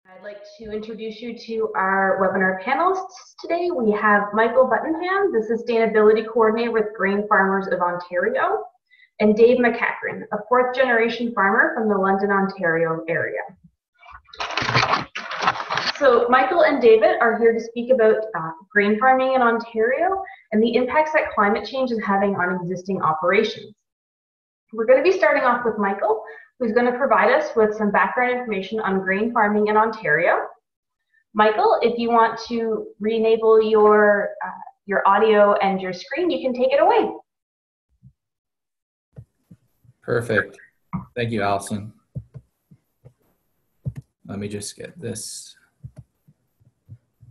I'd like to introduce you to our webinar panelists today. We have Michael Buttonham, the Sustainability Coordinator with Grain Farmers of Ontario, and Dave McCachran, a fourth-generation farmer from the London, Ontario area. So Michael and David are here to speak about grain farming in Ontario and the impacts that climate change is having on existing operations. We're going to be starting off with Michael, who's going to provide us with some background information on grain farming in Ontario. Michael, if you want to re-enable your audio and your screen, you can take it away. Perfect. Thank you, Allison. Let me just get this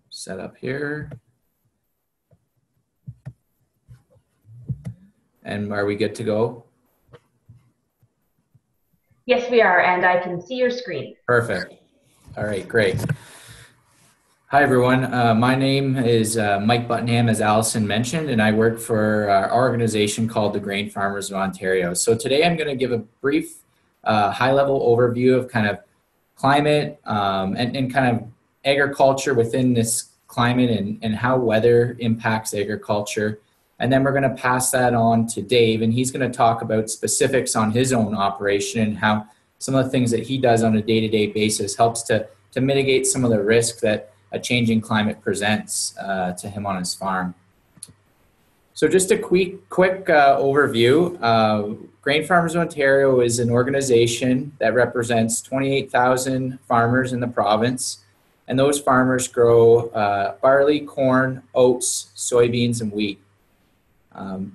set up here. And are we good to go? Yes, we are, and I can see your screen. Perfect. All right, great. Hi, everyone. My name is Mike Buttonham, as Allison mentioned, and I work for our organization called the Grain Farmers of Ontario. So today I'm going to give a brief high-level overview of kind of climate and kind of agriculture within this climate and how weather impacts agriculture. And then we're going to pass that on to Dave, and he's going to talk about specifics on his own operation and how some of the things that he does on a day-to-day basis helps to mitigate some of the risk that a changing climate presents to him on his farm. So just a quick overview. Grain Farmers of Ontario is an organization that represents 28,000 farmers in the province, and those farmers grow barley, corn, oats, soybeans, and wheat.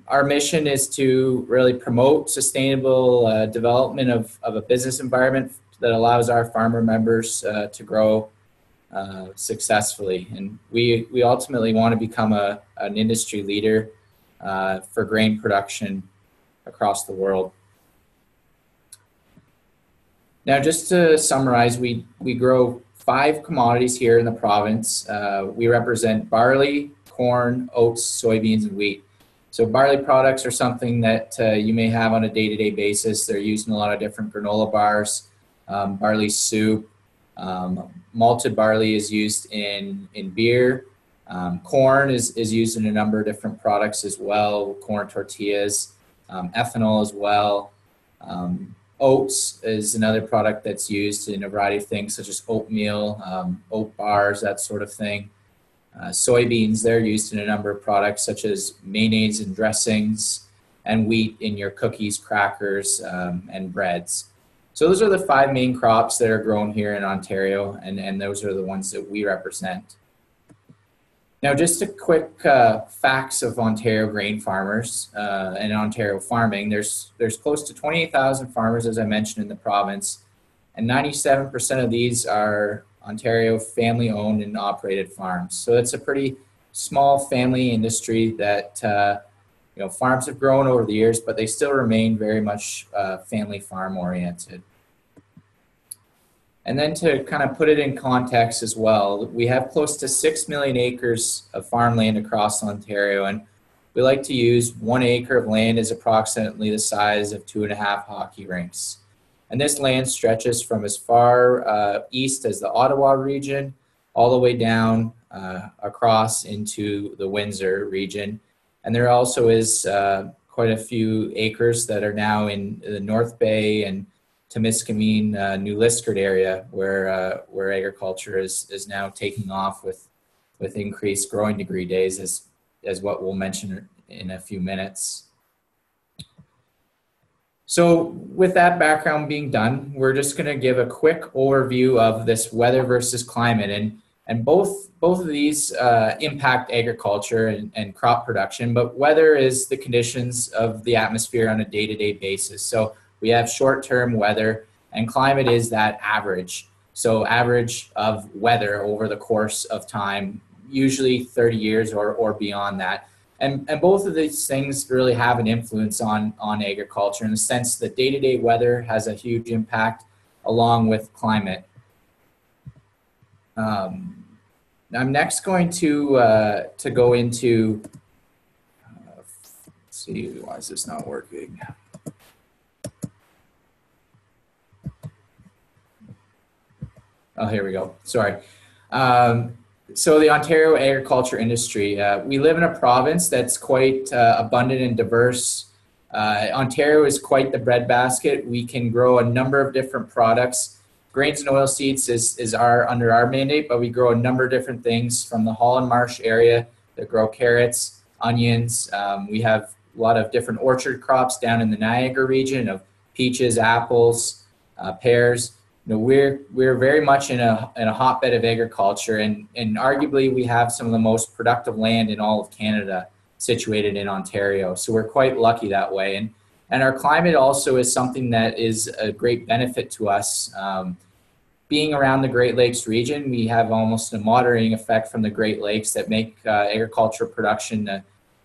Our mission is to really promote sustainable development of a business environment that allows our farmer members to grow successfully. And we ultimately want to become an industry leader for grain production across the world. Now, just to summarize, we grow 5 commodities here in the province. We represent barley, corn, oats, soybeans, and wheat. So barley products are something that you may have on a day-to-day basis. They're used in a lot of different granola bars, barley soup. Malted barley is used in beer. Corn is used in a number of different products as well, corn tortillas, ethanol as well. Oats is another product that's used in a variety of things such as oatmeal, oat bars, that sort of thing. Soybeans, they're used in a number of products such as mayonnaise and dressings, and wheat in your cookies, crackers, and breads. So those are the 5 main crops that are grown here in Ontario, and those are the ones that we represent. Now, just a quick facts of Ontario grain farmers and Ontario farming. There's close to 28,000 farmers, as I mentioned, in the province, and 97% of these are Ontario family-owned and operated farms. So it's a pretty small family industry that farms have grown over the years, but they still remain very much family farm-oriented. And then to kind of put it in context as well, we have close to 6 million acres of farmland across Ontario, and we like to use 1 acre of land as approximately the size of 2.5 hockey rinks. And this land stretches from as far east as the Ottawa region, all the way down across into the Windsor region. And there also is quite a few acres that are now in the North Bay and Temiskaming, New Liskeard area, where agriculture is now taking off with increased growing degree days, as what we'll mention in a few minutes. So with that background being done, we're just going to give a quick overview of this weather versus climate, and both of these impact agriculture and crop production, but weather is the conditions of the atmosphere on a day-to-day basis. So we have short-term weather, and climate is that average. So average of weather over the course of time, usually 30 years or beyond that. And both of these things really have an influence on agriculture in the sense that day-to-day weather has a huge impact along with climate. I'm next going to go into, let's see, why is this not working? Oh, here we go. Sorry. So the Ontario agriculture industry, we live in a province that's quite abundant and diverse. Ontario is quite the breadbasket. We can grow a number of different products. Grains and oilseeds is under our mandate, but we grow a number of different things from the Holland Marsh area that grow carrots, onions. We have a lot of different orchard crops down in the Niagara region of peaches, apples, pears. You know, we're very much in a hotbed of agriculture, and arguably we have some of the most productive land in all of Canada situated in Ontario. So we're quite lucky that way. And our climate also is something that is a great benefit to us. Being around the Great Lakes region, we have almost a moderating effect from the Great Lakes that make agricultural production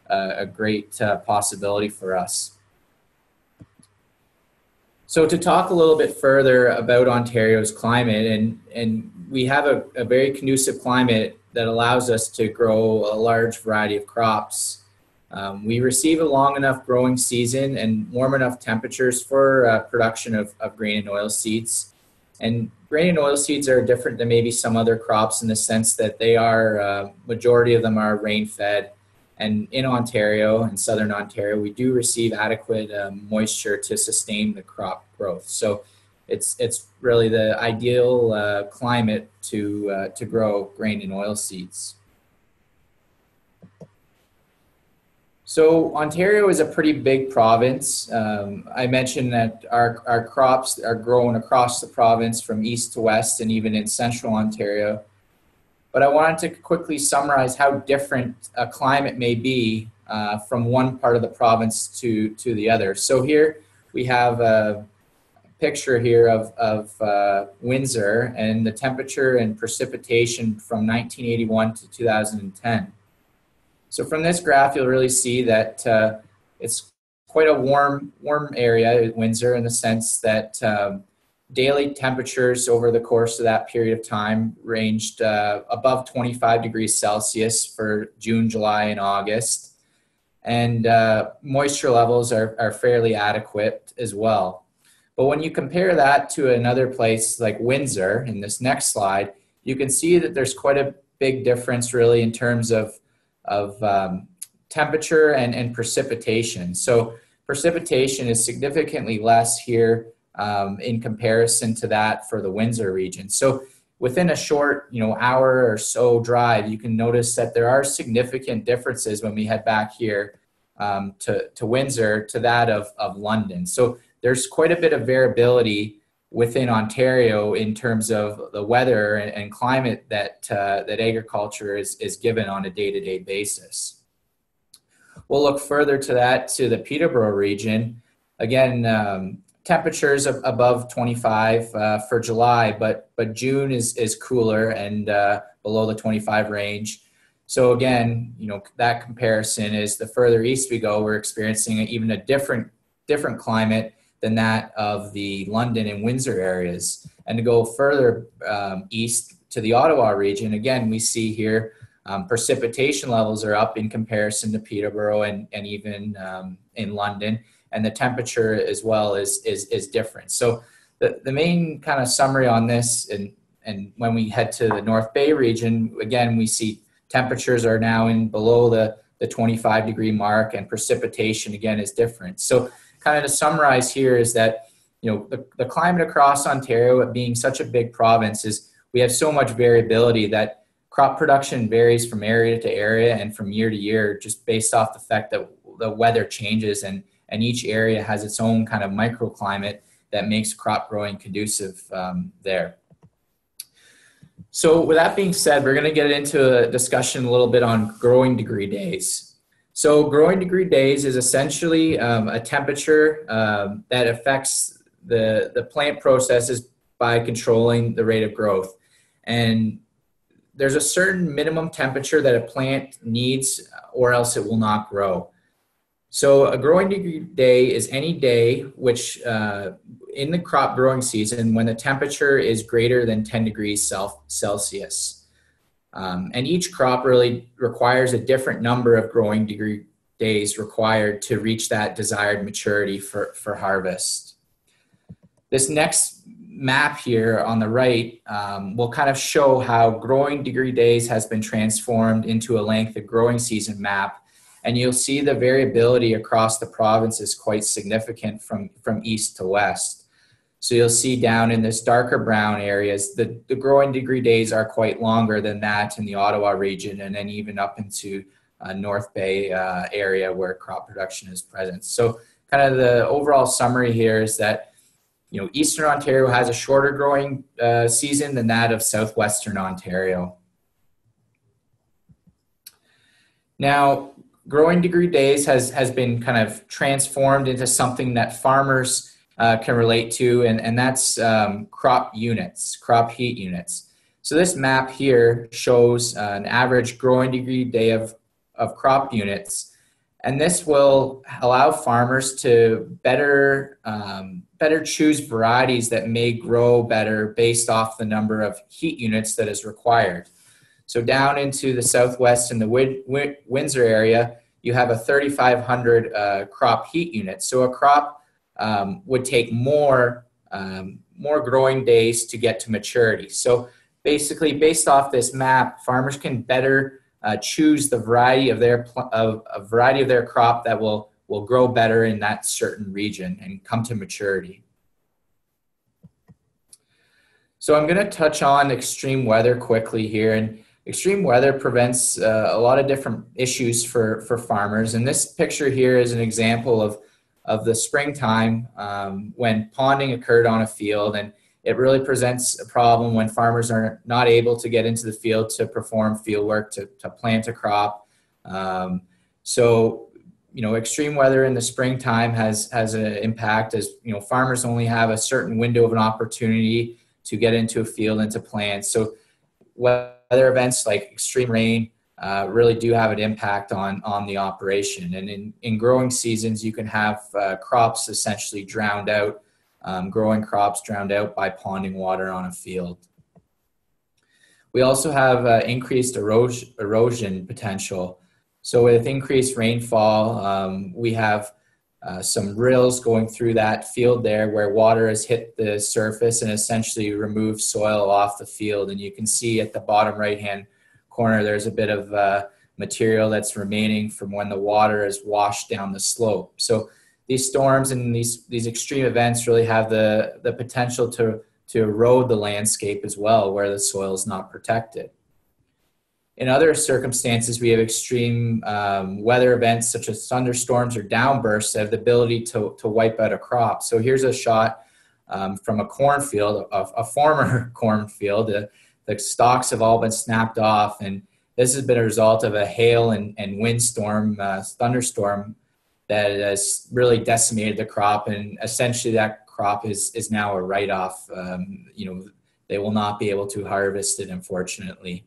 a great possibility for us. So to talk a little bit further about Ontario's climate, and we have a very conducive climate that allows us to grow a large variety of crops. We receive a long enough growing season and warm enough temperatures for production of grain and oil seeds. And grain and oil seeds are different than maybe some other crops in the sense that they are, majority of them are rain fed. And in Ontario, in southern Ontario, we do receive adequate moisture to sustain the crop growth. So it's really the ideal climate to grow grain and oil seeds. So Ontario is a pretty big province. I mentioned that our crops are grown across the province from east to west and even in central Ontario. But I wanted to quickly summarize how different a climate may be from one part of the province to the other. So here we have a picture here of Windsor and the temperature and precipitation from 1981 to 2010. So from this graph, you'll really see that it's quite a warm area at Windsor in the sense that daily temperatures over the course of that period of time ranged above 25 degrees Celsius for June, July, and August. And moisture levels are fairly adequate as well. But when you compare that to another place like Windsor, in this next slide, you can see that there's quite a big difference really in terms of temperature and precipitation. So precipitation is significantly less here in comparison to that for the Windsor region. So within a short, hour or so drive, you can notice that there are significant differences when we head back here to Windsor to that of London. So there's quite a bit of variability within Ontario in terms of the weather and climate that agriculture is given on a day-to-day basis. We'll look further to that to the Peterborough region. Again, temperatures above 25 for July, but June is cooler and below the 25 range. So again, that comparison is the further east we go, we're experiencing even a different climate than that of the London and Windsor areas. And to go further east to the Ottawa region, again, we see here precipitation levels are up in comparison to Peterborough and even in London. And the temperature as well is different. So the main kind of summary on this, and when we head to the North Bay region, again, we see temperatures are now in below the 25 degree mark, and precipitation again is different. So kind of to summarize here is that, the climate across Ontario, being such a big province, is we have so much variability that crop production varies from area to area and from year to year, just based off the fact that the weather changes and each area has its own kind of microclimate that makes crop growing conducive there. So with that being said, we're going to get into a discussion a little bit on growing degree days. So growing degree days is essentially a temperature that affects the plant processes by controlling the rate of growth. And there's a certain minimum temperature that a plant needs or else it will not grow. So a growing degree day is any day which in the crop growing season when the temperature is greater than 10 degrees Celsius. And each crop really requires a different number of growing degree days required to reach that desired maturity for harvest. This next map here on the right will kind of show how growing degree days has been transformed into a length of growing season map. And you'll see the variability across the province is quite significant from east to west. So you'll see down in this darker brown areas, the growing degree days are quite longer than that in the Ottawa region, and then even up into North Bay area where crop production is present. So kind of the overall summary here is that, you know, Eastern Ontario has a shorter growing season than that of Southwestern Ontario. Now, growing degree days has been kind of transformed into something that farmers can relate to, and that's crop units, crop heat units. So this map here shows an average growing degree day of crop units, and this will allow farmers to better choose varieties that may grow better based off the number of heat units that is required. So down into the Southwest and the Windsor area, you have a 3,500 crop heat units. So a crop would take more growing days to get to maturity. So basically, based off this map, farmers can better choose the variety of their crop that will grow better in that certain region and come to maturity. So I'm going to touch on extreme weather quickly here, and extreme weather prevents a lot of different issues for farmers. And this picture here is an example of the springtime when ponding occurred on a field, and it really presents a problem when farmers are not able to get into the field to perform field work, to plant a crop. So, you know, extreme weather in the springtime has an impact, as, you know, farmers only have a certain window of an opportunity to get into a field and to plant. So weather events like extreme rain really do have an impact on the operation. And in growing seasons, you can have crops essentially drowned out, growing crops drowned out by ponding water on a field. We also have increased erosion potential. So with increased rainfall, we have some rills going through that field there where water has hit the surface and essentially removed soil off the field. And you can see at the bottom right-hand corner, there's a bit of material that's remaining from when the water is washed down the slope. So these storms and these extreme events really have the potential to erode the landscape as well, where the soil is not protected. In other circumstances, we have extreme weather events such as thunderstorms or downbursts that have the ability to wipe out a crop. So here's a shot from a cornfield, a former cornfield. The stalks have all been snapped off, and this has been a result of a hail and windstorm, thunderstorm that has really decimated the crop, and essentially that crop is now a write-off. You know, they will not be able to harvest it, unfortunately.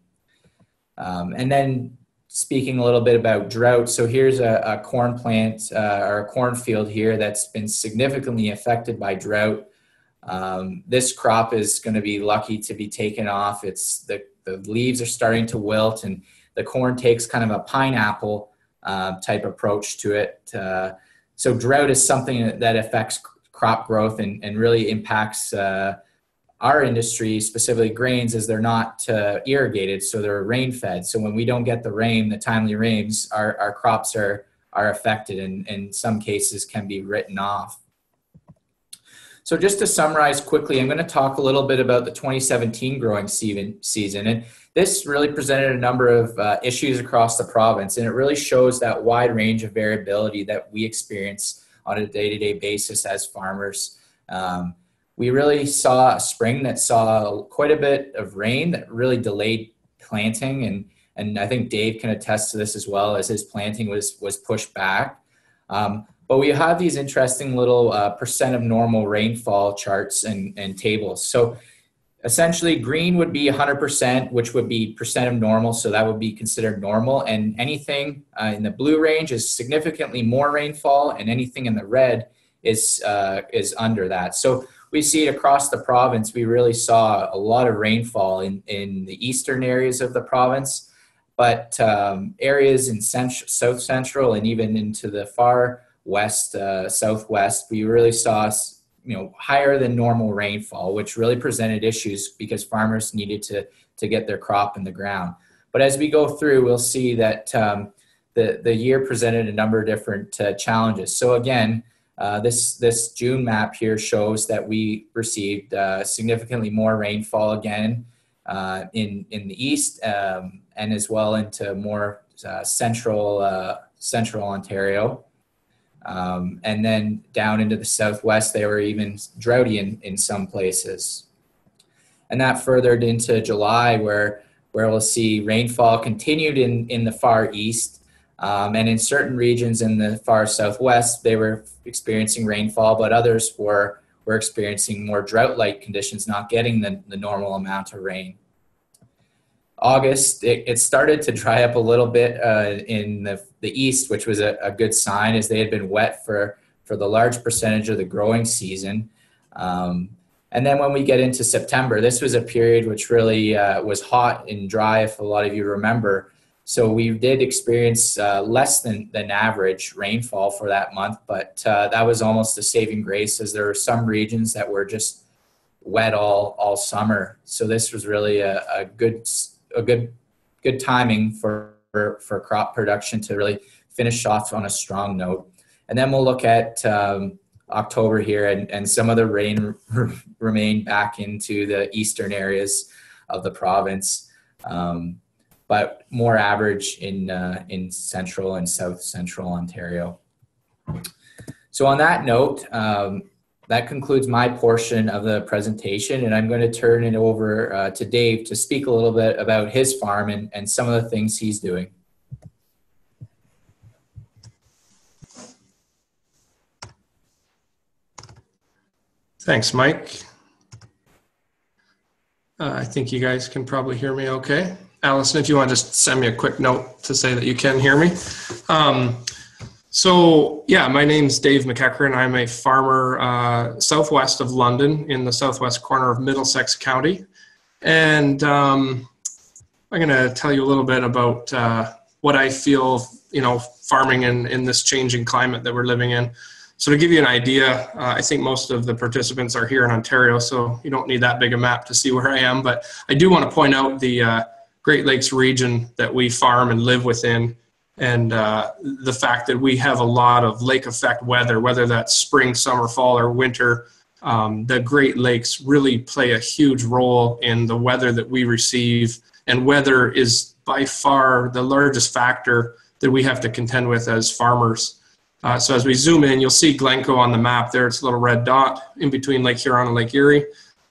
And then speaking a little bit about drought, so here's a corn plant or a cornfield here that's been significantly affected by drought. This crop is going to be lucky to be taken off. It's the leaves are starting to wilt, and the corn takes kind of a pineapple type approach to it. So drought is something that affects crop growth and really impacts our industry, specifically grains, as they're not irrigated, so they're rain fed. So when we don't get the rain, the timely rains, our crops are affected, and in some cases can be written off. So just to summarize quickly, I'm going to talk a little bit about the 2017 growing season. And this really presented a number of issues across the province, and it really shows that wide range of variability that we experience on a day-to-day basis as farmers. We really saw a spring that saw quite a bit of rain that really delayed planting, and I think Dave can attest to this as well, as his planting was pushed back. But we have these interesting little percent of normal rainfall charts and tables. So essentially green would be 100%, which would be percent of normal, so that would be considered normal. And anything in the blue range is significantly more rainfall, and anything in the red is under that. So we see it across the province. We really saw a lot of rainfall in the eastern areas of the province, but areas in south central and even into the far west, southwest, we really saw higher than normal rainfall, which really presented issues because farmers needed to get their crop in the ground. But as we go through, we'll see that the year presented a number of different challenges. So again, this June map here shows that we received significantly more rainfall again in the east, and as well into more central Ontario. And then down into the southwest, they were even droughty in some places. And that furthered into July, where we'll see rainfall continued in the far east, and in certain regions in the far southwest, they were experiencing rainfall, but others were experiencing more drought-like conditions, not getting the normal amount of rain. August, it started to dry up a little bit in the east, which was a good sign, as they had been wet for the large percentage of the growing season. And then when we get into September, this was a period which really was hot and dry, if a lot of you remember. So we did experience less than average rainfall for that month, but that was almost a saving grace, as there were some regions that were just wet all summer. So this was really a good timing for crop production to really finish off on a strong note. And then we'll look at October here, and some of the rain remained back into the eastern areas of the province, but more average in central and south central Ontario. So on that note, that concludes my portion of the presentation, and I'm going to turn it over to Dave to speak a little bit about his farm and some of the things he's doing. Thanks, Mike. I think you guys can probably hear me okay. Allison, if you want to just send me a quick note to say that you can hear me. So yeah, my name's Dave McEachran. I'm a farmer southwest of London in the southwest corner of Middlesex County. And I'm going to tell you a little bit about what I feel, farming in this changing climate that we're living in. So to give you an idea, I think most of the participants are here in Ontario, so you don't need that big a map to see where I am. But I do want to point out the Great Lakes region that we farm and live within, and the fact that we have a lot of lake effect weather, whether that's spring, summer, fall, or winter. The Great Lakes really play a huge role in the weather that we receive, and weather is by far the largest factor that we have to contend with as farmers. So as we zoom in, you'll see Glencoe on the map there. It's a little red dot in between Lake Huron and Lake Erie.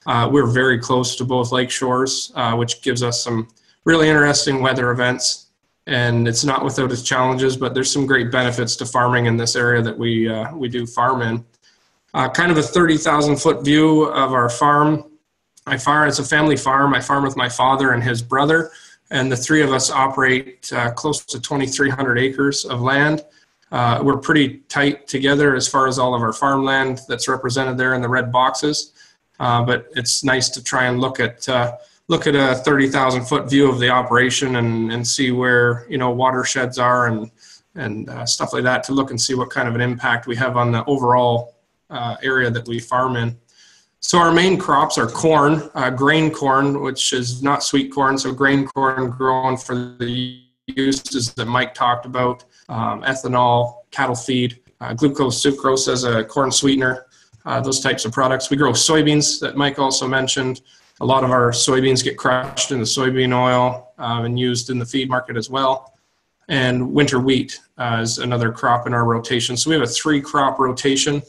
We're very close to both lake shores, which gives us some really interesting weather events. And it's not without its challenges, but there's some great benefits to farming in this area that we do farm in. Kind of a 30,000-foot view of our farm. It's a family farm. I farm with my father and his brother, and the three of us operate close to 2,300 acres of land. We're pretty tight together as far as all of our farmland that's represented there in the red boxes. But it's nice to try and look at a 30,000-foot view of the operation and see where watersheds are and stuff like that, to look and see what kind of an impact we have on the overall area that we farm in. So our main crops are corn, grain corn, which is not sweet corn. So grain corn grown for the uses that Mike talked about, ethanol, cattle feed, glucose, sucrose as a corn sweetener, those types of products. We grow soybeans that Mike also mentioned. A lot of our soybeans get crushed into soybean oil and used in the feed market as well. And winter wheat is another crop in our rotation. So we have a 3-crop rotation.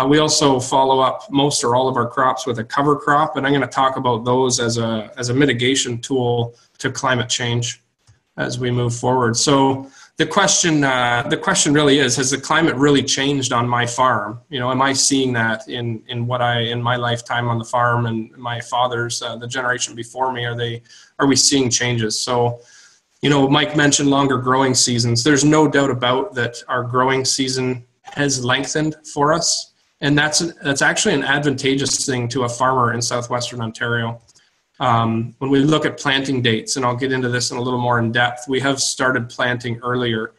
We also follow up most or all of our crops with a cover crop, and I'm going to talk about those as a mitigation tool to climate change as we move forward. So the question really is, has the climate really changed on my farm? Am I seeing that in my lifetime on the farm, and my father's, the generation before me, are we seeing changes? So, Mike mentioned longer growing seasons. There's no doubt about that our growing season has lengthened for us. And that's actually an advantageous thing to a farmer in southwestern Ontario. When we look at planting dates, and I'll get into this in a little more in depth, we have started planting earlier.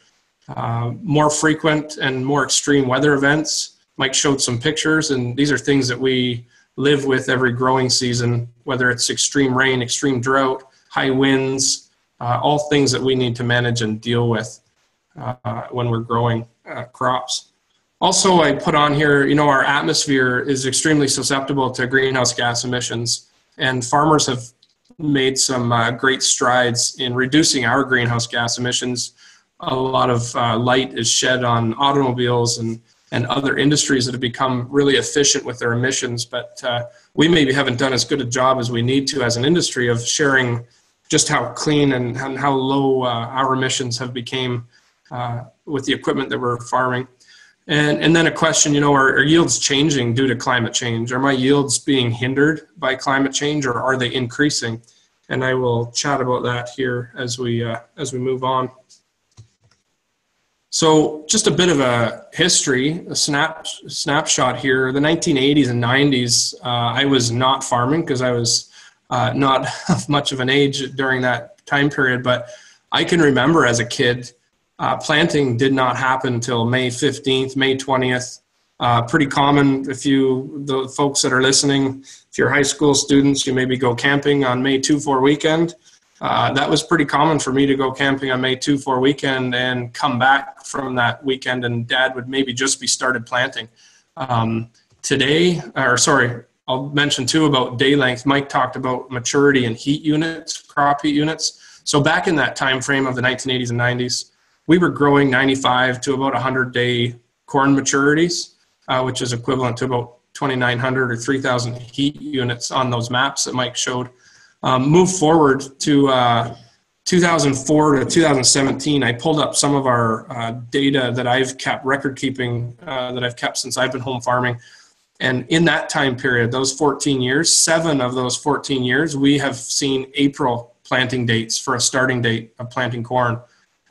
More frequent and more extreme weather events Mike showed some pictures, and these are things that we live with every growing season, whether it's extreme rain, extreme drought, high winds, all things that we need to manage and deal with when we're growing crops. Also, I put on here, our atmosphere is extremely susceptible to greenhouse gas emissions, and farmers have made some great strides in reducing our greenhouse gas emissions. A lot of light is shed on automobiles and other industries that have become really efficient with their emissions, but we maybe haven't done as good a job as we need to as an industry of sharing just how clean and how low our emissions have become with the equipment that we're farming. And then a question, are yields changing due to climate change? Are my yields being hindered by climate change, or are they increasing? And I will chat about that here as we move on. So just a bit of a history, a snapshot here. The 1980s and 90s, I was not farming because I was not of much of an age during that time period, but I can remember as a kid, planting did not happen until May 15th, May 20th. Pretty common the folks that are listening, if you're high school students, you maybe go camping on May 2-4 weekend. That was pretty common for me to go camping on May 2-4 weekend and come back from that weekend, and Dad would maybe just be started planting. I'll mention too about day length. Mike talked about maturity and heat units, crop heat units. So back in that time frame of the 1980s and 90s, we were growing 95 to about 100-day corn maturities, which is equivalent to about 2,900 or 3,000 heat units on those maps that Mike showed. Move forward to 2004 to 2017, I pulled up some of our data that I've kept, record keeping, that I've kept since I've been home farming. And in that time period, those 14 years, 7 of those 14 years, we have seen April planting dates for a starting date of planting corn.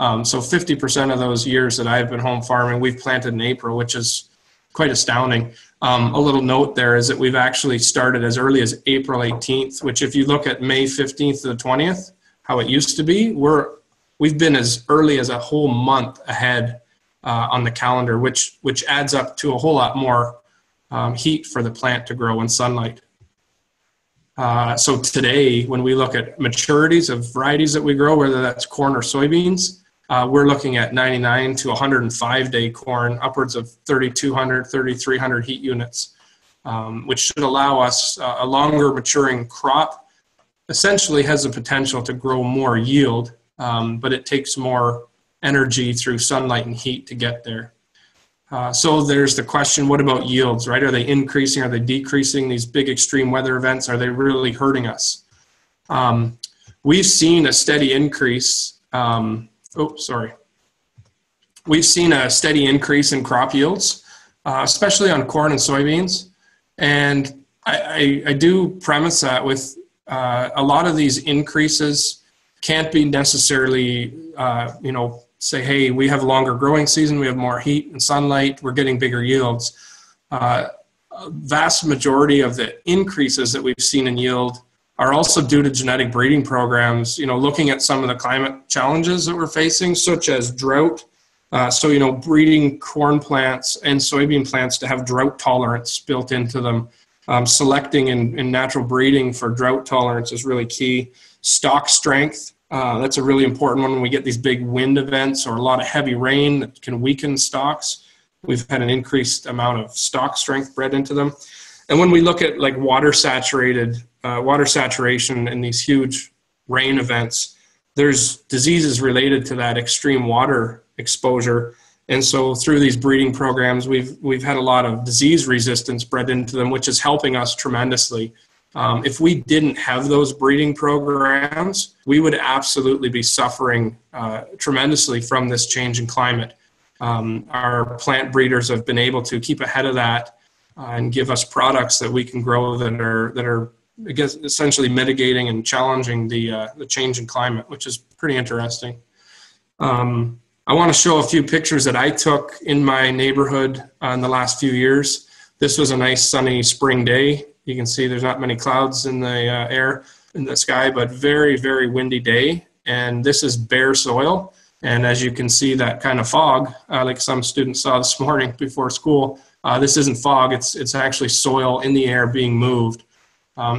So 50% of those years that I've been home farming, we've planted in April, which is quite astounding. A little note there is that we've actually started as early as April 18th, which if you look at May 15th to the 20th, how it used to be, we've been as early as a whole month ahead on the calendar, which adds up to a whole lot more heat for the plant to grow in sunlight. So today, when we look at maturities of varieties that we grow, whether that's corn or soybeans, we're looking at 99 to 105-day corn, upwards of 3,200, 3,300 heat units, which should allow us a longer maturing crop. Essentially has the potential to grow more yield, but it takes more energy through sunlight and heat to get there. So there's the question, what about yields, right? Are they increasing? Are they decreasing? These big extreme weather events, are they really hurting us? We've seen a steady increase. We've seen a steady increase in crop yields, especially on corn and soybeans. And I do premise that with a lot of these increases can't be necessarily, say, hey, we have a longer growing season, we have more heat and sunlight, we're getting bigger yields. A vast majority of the increases that we've seen in yield are also due to genetic breeding programs, looking at some of the climate challenges that we're facing, such as drought. Breeding corn plants and soybean plants to have drought tolerance built into them. Selecting in natural breeding for drought tolerance is really key. Stalk strength, that's a really important one when we get these big wind events or a lot of heavy rain that can weaken stalks. We've had an increased amount of stalk strength bred into them. And when we look at like water saturation in these huge rain events, there's diseases related to that extreme water exposure. And so through these breeding programs, we've had a lot of disease resistance bred into them, which is helping us tremendously. If we didn't have those breeding programs, we would absolutely be suffering tremendously from this change in climate. Our plant breeders have been able to keep ahead of that and give us products that we can grow that are I guess, essentially mitigating and challenging the change in climate, which is pretty interesting. I want to show a few pictures that I took in my neighborhood in the last few years. This was a nice sunny spring day. You can see there's not many clouds in the in the sky, but very, very windy day. And this is bare soil. And as you can see, that kind of fog, like some students saw this morning before school, This isn't fog, it's actually soil in the air being moved.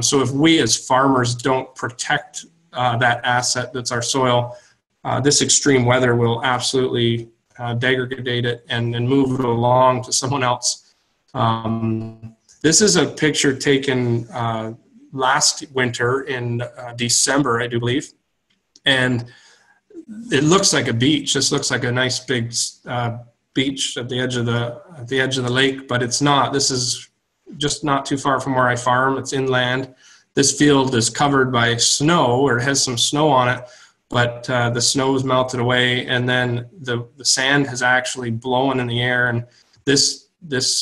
So if we as farmers don't protect that asset that's our soil, this extreme weather will absolutely degrade it and move it along to someone else. This is a picture taken last winter in December, I do believe, and it looks like a beach. This looks like a nice big beach at the edge of the lake, but it's not. This is just not too far from where I farm. It's inland. This field is covered by snow, or it has some snow on it, but the snow is melted away, and then the sand has actually blown in the air, and this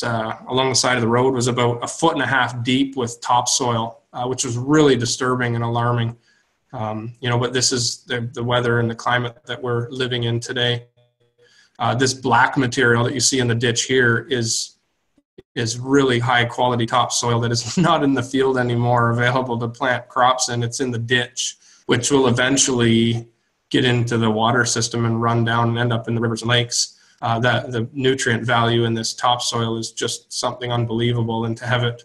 along the side of the road was about 1.5 feet deep with topsoil, which was really disturbing and alarming. But this is the weather and the climate that we're living in today. This black material that you see in the ditch here is really high quality topsoil that is not in the field anymore available to plant crops in. It's in the ditch, which will eventually get into the water system and run down and end up in the rivers and lakes. The nutrient value in this topsoil is just something unbelievable, and to have it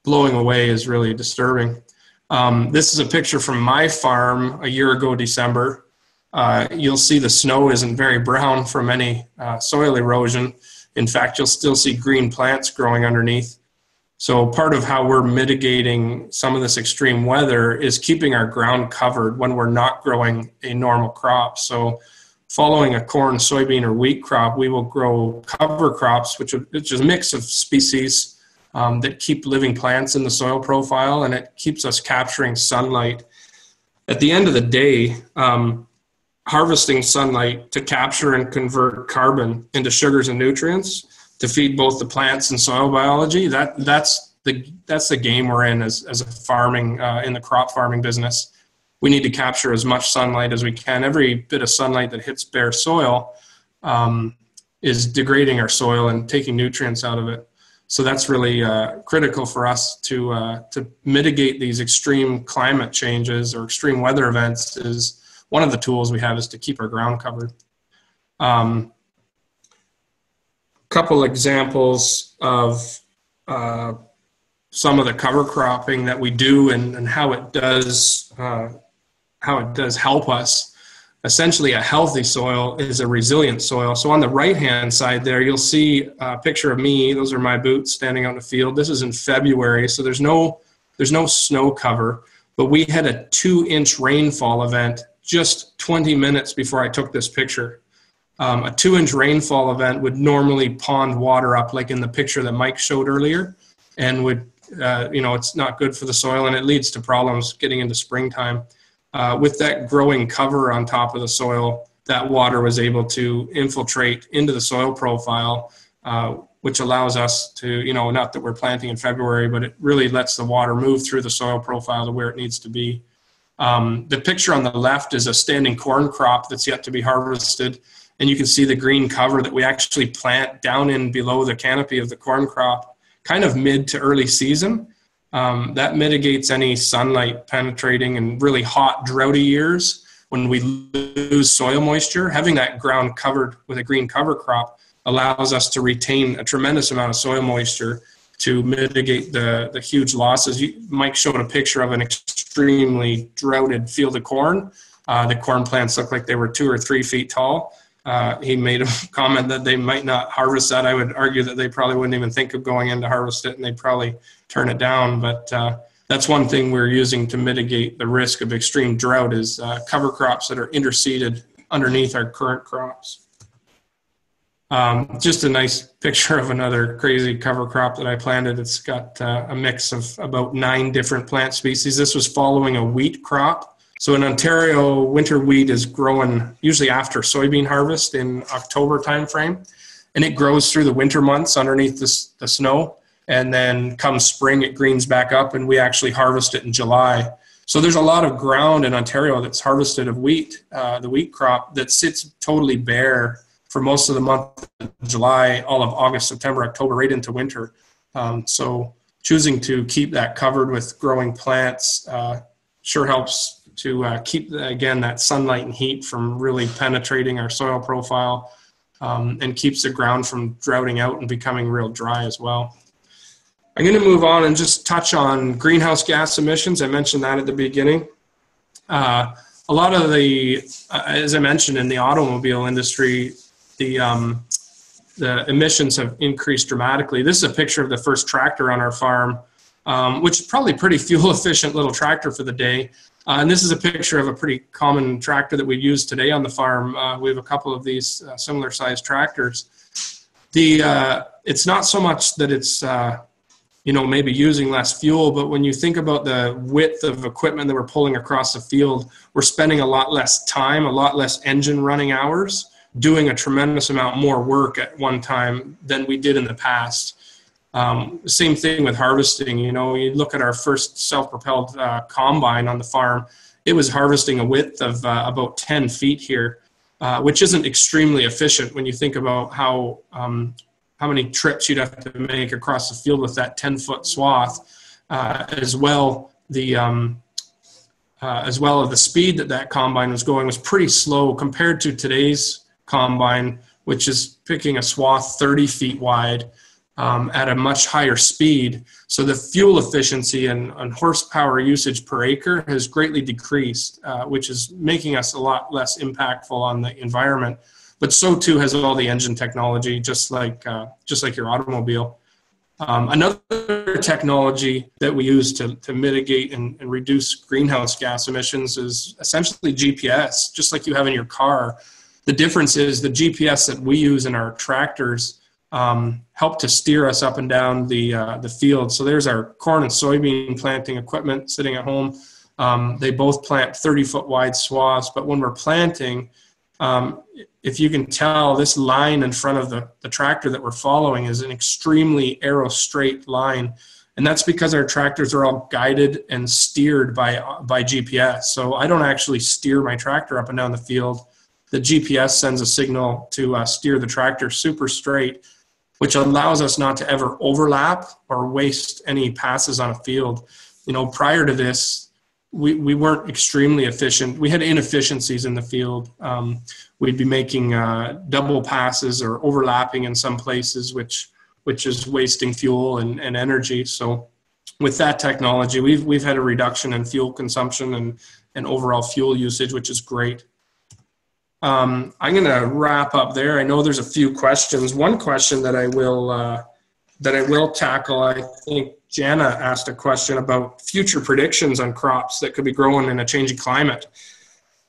blowing away is really disturbing. This is a picture from my farm a year ago, December. You'll see the snow isn't very brown from any soil erosion. In fact, you'll still see green plants growing underneath. So part of how we're mitigating some of this extreme weather is keeping our ground covered when we're not growing a normal crop. So following a corn, soybean, or wheat crop, we will grow cover crops, which is a mix of species that keep living plants in the soil profile, and it keeps us capturing sunlight. At the end of the day, harvesting sunlight to capture and convert carbon into sugars and nutrients to feed both the plants and soil biology, that's the game we're in as a farming, in the crop farming business. We need to capture as much sunlight as we can. Every bit of sunlight that hits bare soil is degrading our soil and taking nutrients out of it. So that's really critical for us to mitigate these extreme climate changes or extreme weather events. Is one of the tools we have is to keep our ground covered. Couple examples of some of the cover cropping that we do and how it does help us. Essentially, a healthy soil is a resilient soil. So on the right-hand side there, you'll see a picture of me. Those are my boots standing out in the field. This is in February, so there's no snow cover, but we had a 2-inch rainfall event just 20 minutes before I took this picture. A 2-inch rainfall event would normally pond water up, like in the picture that Mike showed earlier, and would, it's not good for the soil, and it leads to problems getting into springtime. With that growing cover on top of the soil, that water was able to infiltrate into the soil profile, which allows us to, not that we're planting in February, but it really lets the water move through the soil profile to where it needs to be. The picture on the left is a standing corn crop that's yet to be harvested. And you can see the green cover that we actually plant down in below the canopy of the corn crop, kind of mid to early season. That mitigates any sunlight penetrating in really hot, droughty years when we lose soil moisture. Having that ground covered with a green cover crop allows us to retain a tremendous amount of soil moisture to mitigate the huge losses. Mike showed a picture of an extremely droughted field of corn. The corn plants looked like they were 2 or 3 feet tall. He made a comment that they might not harvest that. I would argue that they probably wouldn't even think of going in to harvest it, and they'd probably turn it down. But that's one thing we're using to mitigate the risk of extreme drought is cover crops that are interseeded underneath our current crops. Just a nice picture of another crazy cover crop that I planted. It's got a mix of about 9 different plant species. This was following a wheat crop. So in Ontario, winter wheat is growing usually after soybean harvest in October timeframe, and it grows through the winter months underneath the snow. And then come spring, it greens back up, and we actually harvest it in July. So there's a lot of ground in Ontario that's harvested of wheat, the wheat crop, that sits totally bare for most of the month of July, all of August, September, October, right into winter. So choosing to keep that covered with growing plants sure helps to keep, again, that sunlight and heat from really penetrating our soil profile. and keeps the ground from droughting out and becoming real dry as well. I'm going to move on and just touch on greenhouse gas emissions. I mentioned that at the beginning. A lot of the, as I mentioned, in the automobile industry, the emissions have increased dramatically. This is a picture of the first tractor on our farm, which is probably a pretty fuel efficient little tractor for the day. And this is a picture of a pretty common tractor that we use today on the farm. We have a couple of these similar sized tractors. It's not so much that it's maybe using less fuel, but when you think about the width of equipment that we're pulling across the field, we're spending a lot less time, a lot less engine running hours, doing a tremendous amount more work at one time than we did in the past. Same thing with harvesting. You look at our first self-propelled combine on the farm, it was harvesting a width of about 10 feet here, which isn't extremely efficient when you think about how many trips you'd have to make across the field with that 10-foot swath, as well as the speed that combine was going was pretty slow compared to today's combine, which is picking a swath 30 feet wide at a much higher speed. So the fuel efficiency and horsepower usage per acre has greatly decreased, which is making us a lot less impactful on the environment. But so too has all the engine technology, just like your automobile. Another technology that we use to mitigate and reduce greenhouse gas emissions is essentially GPS, just like you have in your car. The difference is the GPS that we use in our tractors help to steer us up and down the field. So there's our corn and soybean planting equipment sitting at home. They both plant 30-foot wide swaths, but when we're planting, if you can tell, this line in front of the tractor that we're following is an extremely arrow straight line. And that's because our tractors are all guided and steered by GPS. So I don't actually steer my tractor up and down the field. The GPS sends a signal to steer the tractor super straight, which allows us not to ever overlap or waste any passes on a field. Prior to this, we weren't extremely efficient. We had inefficiencies in the field. We'd be making double passes or overlapping in some places, which is wasting fuel and energy. So with that technology, we've had a reduction in fuel consumption and overall fuel usage, which is great. I'm going to wrap up there. I know there's a few questions. One question that I will tackle, I think Jana asked a question about future predictions on crops that could be growing in a changing climate.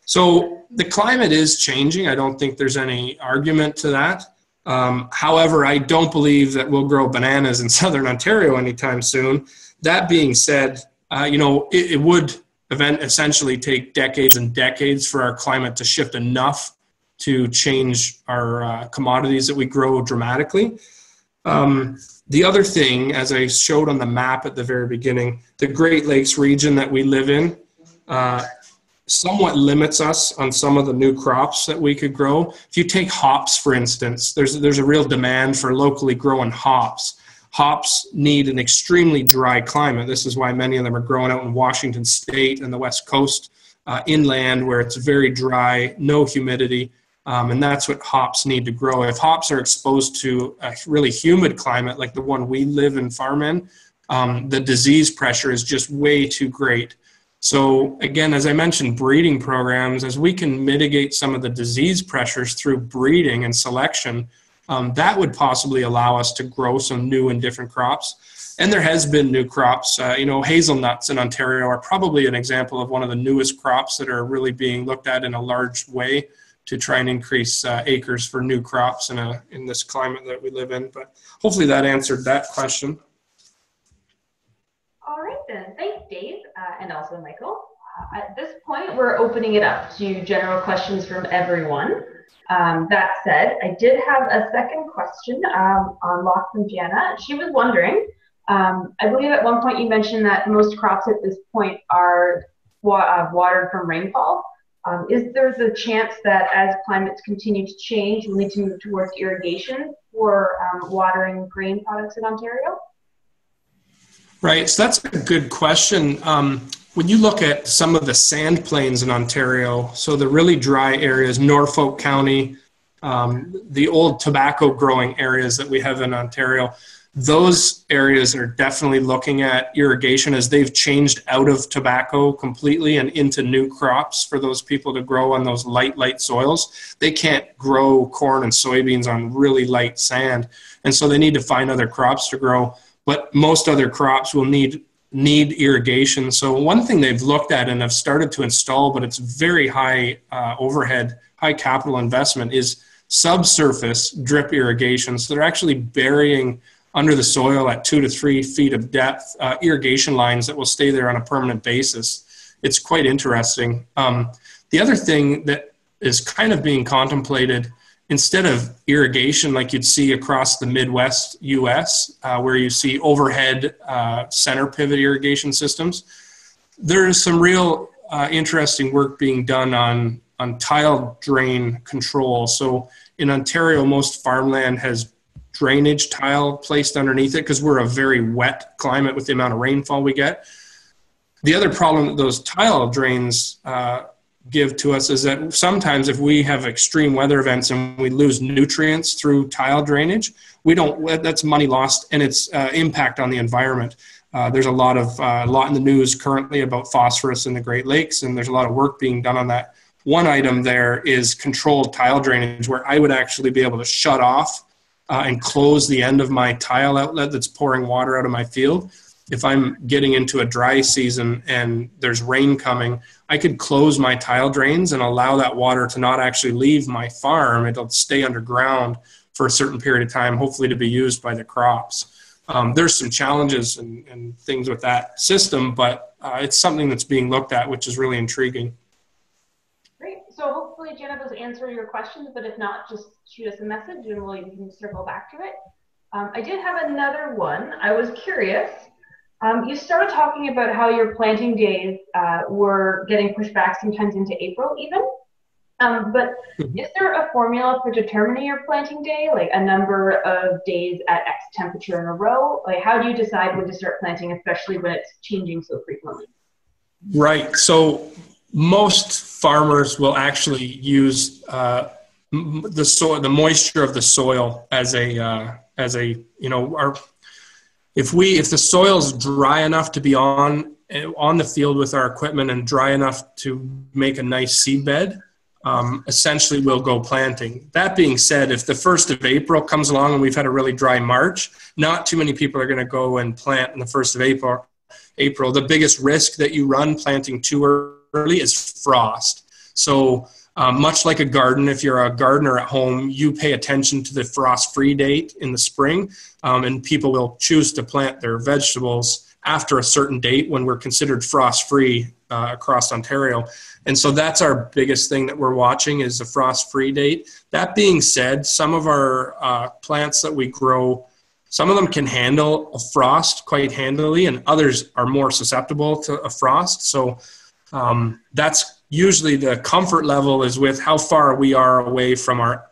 So the climate is changing. I don't think there's any argument to that. However, I don't believe that we'll grow bananas in southern Ontario anytime soon. That being said, it would essentially take decades and decades for our climate to shift enough to change our commodities that we grow dramatically. The other thing, as I showed on the map at the very beginning, the Great Lakes region that we live in somewhat limits us on some of the new crops that we could grow. If you take hops, for instance, there's a real demand for locally grown hops. Hops need an extremely dry climate. This is why many of them are growing out in Washington State and the West Coast, inland, where it's very dry, no humidity. And that's what hops need to grow. If hops are exposed to a really humid climate like the one we live and farm in, the disease pressure is just way too great. So again, as I mentioned, breeding programs, as we can mitigate some of the disease pressures through breeding and selection, that would possibly allow us to grow some new and different crops. And there has been new crops. Hazelnuts in Ontario are probably an example of one of the newest crops that are really being looked at in a large way to try and increase acres for new crops in this climate that we live in. But hopefully that answered that question. All right then, thanks Dave and also Michael. At this point, we're opening it up to general questions from everyone. That said, I did have a second question on lock from Jana. She was wondering, I believe at one point you mentioned that most crops at this point are watered from rainfall. Is there the chance that as climates continue to change, we'll need to move towards irrigation for watering grain products in Ontario? Right, so that's a good question. When you look at some of the sand plains in Ontario, so the really dry areas, Norfolk County, the old tobacco growing areas that we have in Ontario, those areas are definitely looking at irrigation as they've changed out of tobacco completely and into new crops for those people to grow on those light soils. They can't grow corn and soybeans on really light sand. And so they need to find other crops to grow. But most other crops will need irrigation. So one thing they've looked at and have started to install, but it's very high overhead, high capital investment, is subsurface drip irrigation. So they're actually burying under the soil at 2 to 3 feet of depth irrigation lines that will stay there on a permanent basis. It's quite interesting. The other thing that is kind of being contemplated, instead of irrigation like you'd see across the Midwest US, where you see overhead center pivot irrigation systems, there is some real interesting work being done on tile drain control. So in Ontario, most farmland has drainage tile placed underneath it because we're a very wet climate with the amount of rainfall we get. The other problem that those tile drains give to us is that sometimes if we have extreme weather events and we lose nutrients through tile drainage, that's money lost and its impact on the environment. There's a lot in the news currently about phosphorus in the Great Lakes, and there's a lot of work being done on that. One item there is controlled tile drainage, where I would actually be able to shut off and close the end of my tile outlet that's pouring water out of my field. If I'm getting into a dry season and there's rain coming, I could close my tile drains and allow that water to not actually leave my farm. It'll stay underground for a certain period of time, hopefully to be used by the crops. There's some challenges and things with that system, but it's something that's being looked at, which is really intriguing. Great. So hopefully, Jenna, those answer your questions, but if not, just shoot us a message and we can circle back to it. I did have another one. I was curious. You started talking about how your planting days were getting pushed back sometimes into April even. But is there a formula for determining your planting day, like a number of days at X temperature in a row? Like, how do you decide when to start planting, especially when it's changing so frequently? Right. So most farmers will actually use the moisture of the soil as a if the soil's dry enough to be on the field with our equipment and dry enough to make a nice seed bed, essentially we'll go planting. That being said, if the 1st of April comes along and we've had a really dry March, not too many people are going to go and plant on the 1st of April. The biggest risk that you run planting too early is frost. So much like a garden, if you're a gardener at home, you pay attention to the frost-free date in the spring, and people will choose to plant their vegetables after a certain date when we're considered frost-free across Ontario. And so that's our biggest thing that we're watching is the frost-free date. That being said, some of our plants that we grow, some of them can handle a frost quite handily, and others are more susceptible to a frost. So that's usually the comfort level is with how far we are away from our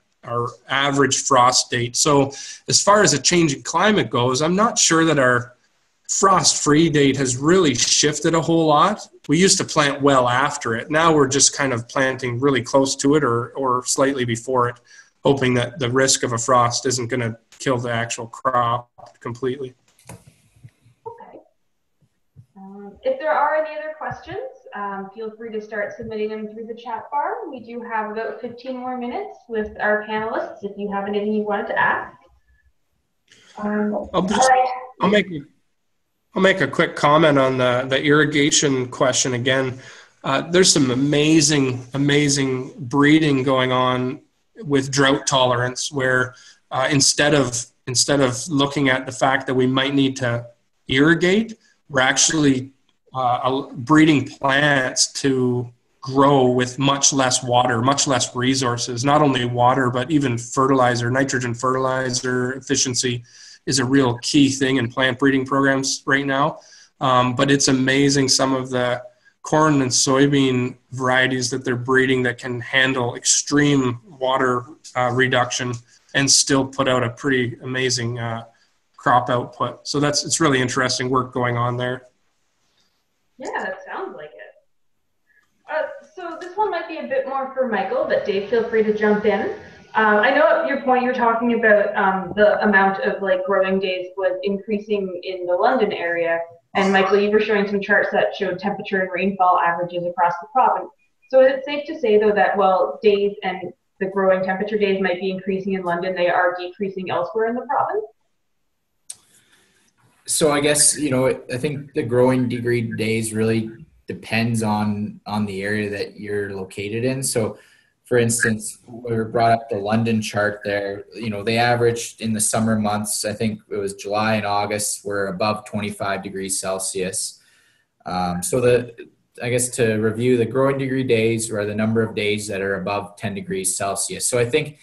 average frost date. So as far as a changing climate goes, I'm not sure that our frost-free date has really shifted a whole lot. We used to plant well after it. Now we're just kind of planting really close to it or slightly before it, hoping that the risk of a frost isn't going to kill the actual crop completely. Okay. If there are any other questions, feel free to start submitting them through the chat bar. We do have about 15 more minutes with our panelists if you have anything you wanted to ask. I'll make a quick comment on the irrigation question again. There's some amazing breeding going on with drought tolerance, where instead of looking at the fact that we might need to irrigate, we're actually breeding plants to grow with much less water, much less resources. Not only water, but even fertilizer, nitrogen fertilizer efficiency is a real key thing in plant breeding programs right now. But it's amazing some of the corn and soybean varieties that they're breeding that can handle extreme water reduction and still put out a pretty amazing crop output. So it's really interesting work going on there. Yeah, it sounds like it. So this one might be a bit more for Michael, but Dave, feel free to jump in. I know at your point you're talking about the amount of like growing days was increasing in the London area, and Michael, you were showing some charts that showed temperature and rainfall averages across the province. So is it safe to say though that while days and the growing temperature days might be increasing in London, they are decreasing elsewhere in the province? So I guess, I think the growing degree days really depends on the area that you're located in. So for instance, we brought up the London chart there, they averaged in the summer months, I think it was July and August, were above 25 degrees Celsius. I guess to review, the growing degree days are the number of days that are above 10 degrees Celsius. So I think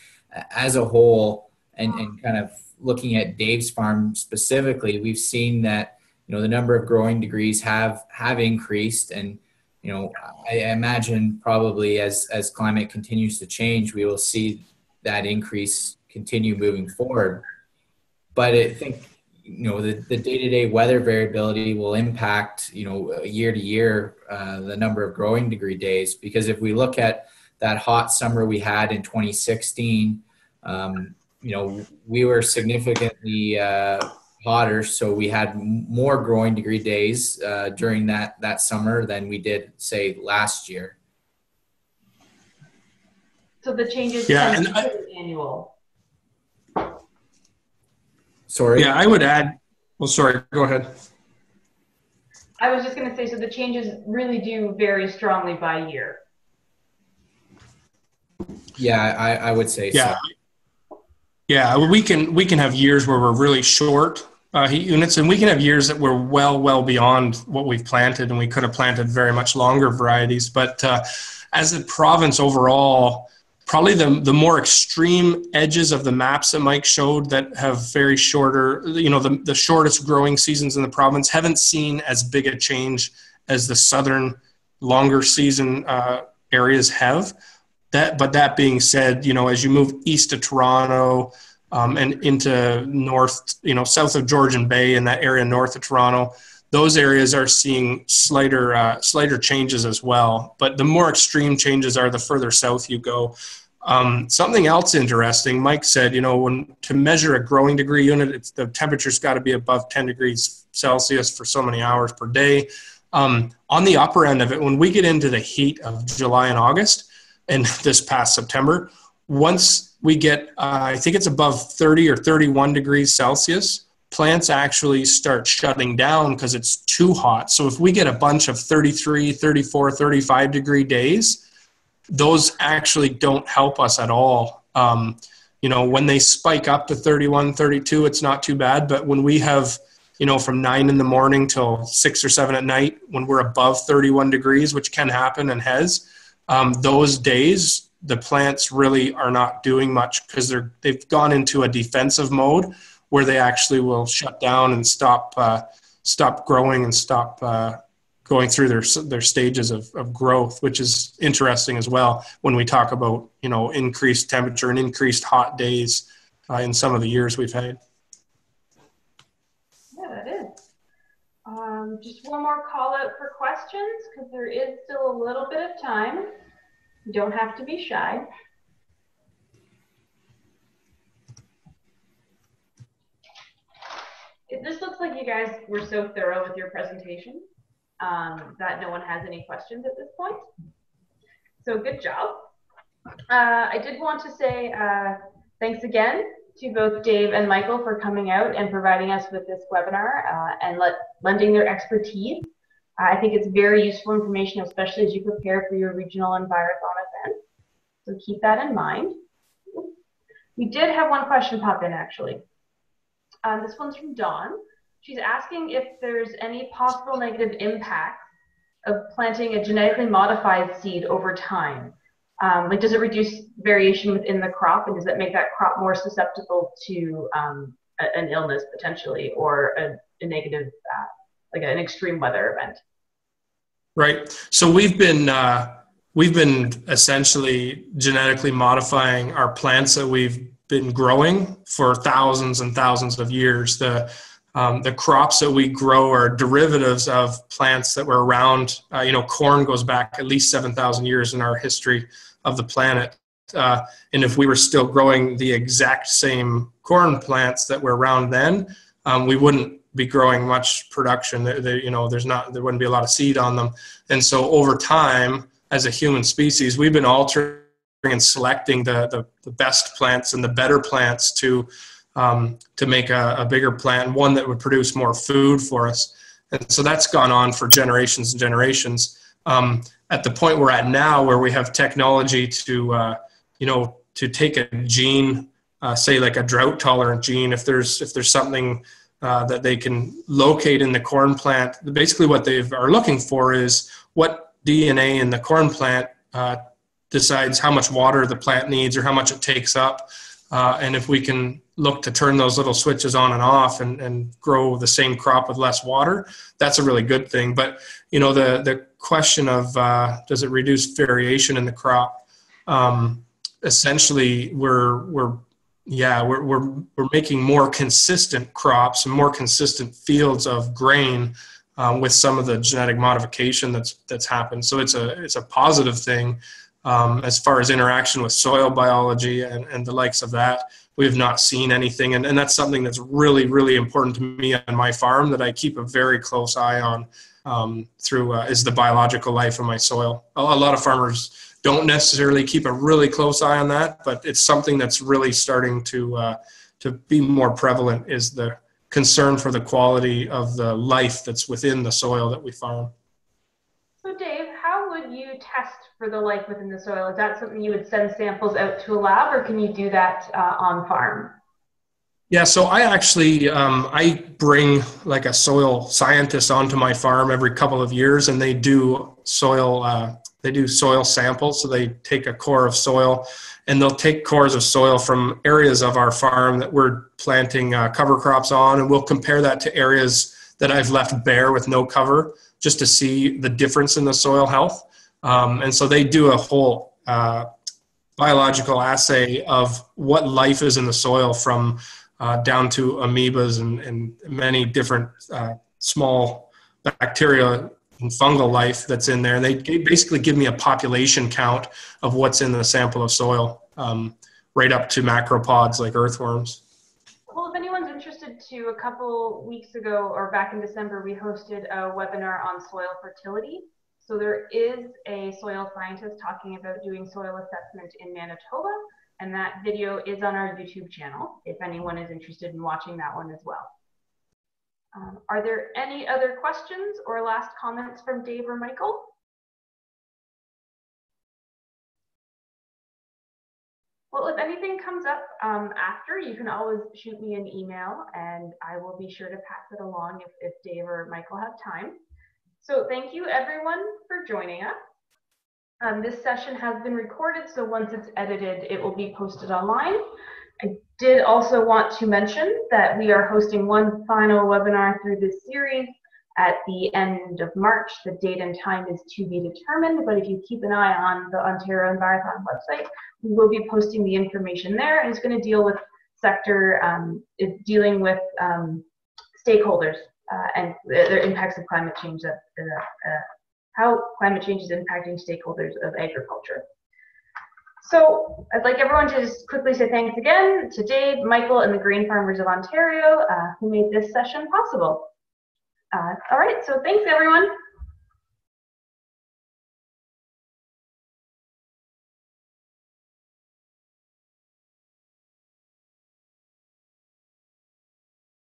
as a whole, and kind of looking at Dave's farm specifically, we've seen that, the number of growing degrees have increased. And, I imagine probably as climate continues to change, we will see that increase continue moving forward. But I think, the day-to-day weather variability will impact, year to year, the number of growing degree days. Because if we look at that hot summer we had in 2016, we were significantly hotter, so we had more growing degree days during that summer than we did, say, last year. So the changes tend to be annual. Sorry. Yeah, I would add. Well, sorry. Go ahead. I was just going to say, so the changes really do vary strongly by year. Yeah, I would say so. Yeah, we can have years where we're really short heat units, and we can have years that we're well beyond what we've planted, and we could have planted very much longer varieties. But as a province overall, probably the more extreme edges of the maps that Mike showed that have very shorter, the shortest growing seasons in the province haven't seen as big a change as the southern longer season areas have. But that being said, as you move east of Toronto and into north, south of Georgian Bay and that area north of Toronto, those areas are seeing slighter changes as well. But the more extreme changes are the further south you go. Something else interesting, Mike said, when to measure a growing degree unit, the temperature's got to be above 10 degrees Celsius for so many hours per day. On the upper end of it, when we get into the heat of July and August, and this past September, once we get, I think it's above 30 or 31 degrees Celsius, plants actually start shutting down because it's too hot. So if we get a bunch of 33, 34, 35 degree days, those actually don't help us at all. When they spike up to 31, 32, it's not too bad. But when we have, from 9 in the morning till 6 or 7 at night, when we're above 31 degrees, which can happen and has, those days, the plants really are not doing much because they've gone into a defensive mode where they actually will shut down and stop growing and stop going through their stages of growth, which is interesting as well when we talk about, increased temperature and increased hot days in some of the years we've had. Yeah, that is. Just one more call out for questions because there is still a little bit of time. You don't have to be shy. This looks like you guys were so thorough with your presentation that no one has any questions at this point. So good job. I did want to say thanks again to both Dave and Michael for coming out and providing us with this webinar and lending their expertise. I think it's very useful information, especially as you prepare for your regional Envirothon event. So keep that in mind. We did have one question pop in, actually. This one's from Dawn. She's asking if there's any possible negative impact of planting a genetically modified seed over time. Like, does it reduce variation within the crop, and does it make that crop more susceptible to an illness potentially, or a negative, like an extreme weather event? Right. So we've been essentially genetically modifying our plants that we've been growing for thousands and thousands of years. The crops that we grow are derivatives of plants that were around. Corn goes back at least 7,000 years in our history of the planet. And if we were still growing the exact same corn plants that were around then, we wouldn't be growing much production. There wouldn't be a lot of seed on them. And so over time, as a human species, we've been altering and selecting the best plants and the better plants to make a bigger plant, one that would produce more food for us. And so that's gone on for generations and generations. At the point we're at now, where we have technology to take a gene, say like a drought tolerant gene, if there's something that they can locate in the corn plant, basically what they are looking for is what DNA in the corn plant decides how much water the plant needs or how much it takes up. And if we can look to turn those little switches on and off and grow the same crop with less water, that's a really good thing. But, the question of does it reduce variation in the crop? Essentially, we're making more consistent crops and more consistent fields of grain with some of the genetic modification that's happened. So it's a positive thing. As far as interaction with soil biology and the likes of that, we have not seen anything. And that's something that's really, really important to me on my farm that I keep a very close eye on is the biological life of my soil. A lot of farmers don't necessarily keep a really close eye on that, but it's something that's really starting to be more prevalent, is the concern for the quality of the life that's within the soil that we farm. So Dave, how would you test for the life within the soil? Is that something you would send samples out to a lab, or can you do that on farm? Yeah, so I actually, I bring like a soil scientist onto my farm every couple of years, and they do soil samples. So they take a core of soil, and they'll take cores of soil from areas of our farm that we're planting cover crops on, and we'll compare that to areas that I've left bare with no cover, just to see the difference in the soil health. And so they do a whole biological assay of what life is in the soil, from down to amoebas and many different small bacteria and fungal life that's in there. And they basically give me a population count of what's in the sample of soil, right up to macropods like earthworms. Well, if anyone's interested to, a couple weeks ago or back in December, we hosted a webinar on soil fertility. So there is a soil scientist talking about doing soil assessment in Manitoba, and that video is on our YouTube channel if anyone is interested in watching that one as well. Are there any other questions or last comments from Dave or Michael? Well, if anything comes up after, you can always shoot me an email and I will be sure to pass it along if Dave or Michael have time. So thank you everyone for joining us. This session has been recorded, so once it's edited, it will be posted online. I did also want to mention that we are hosting one final webinar through this series at the end of March. The date and time is to be determined, but if you keep an eye on the Ontario Envirothon website, we will be posting the information there, and it's going to deal with dealing with stakeholders and their impacts of climate change, how climate change is impacting stakeholders of agriculture. So I'd like everyone to just quickly say thanks again to Dave, Michael, and the Grain Farmers of Ontario who made this session possible. All right, so thanks everyone.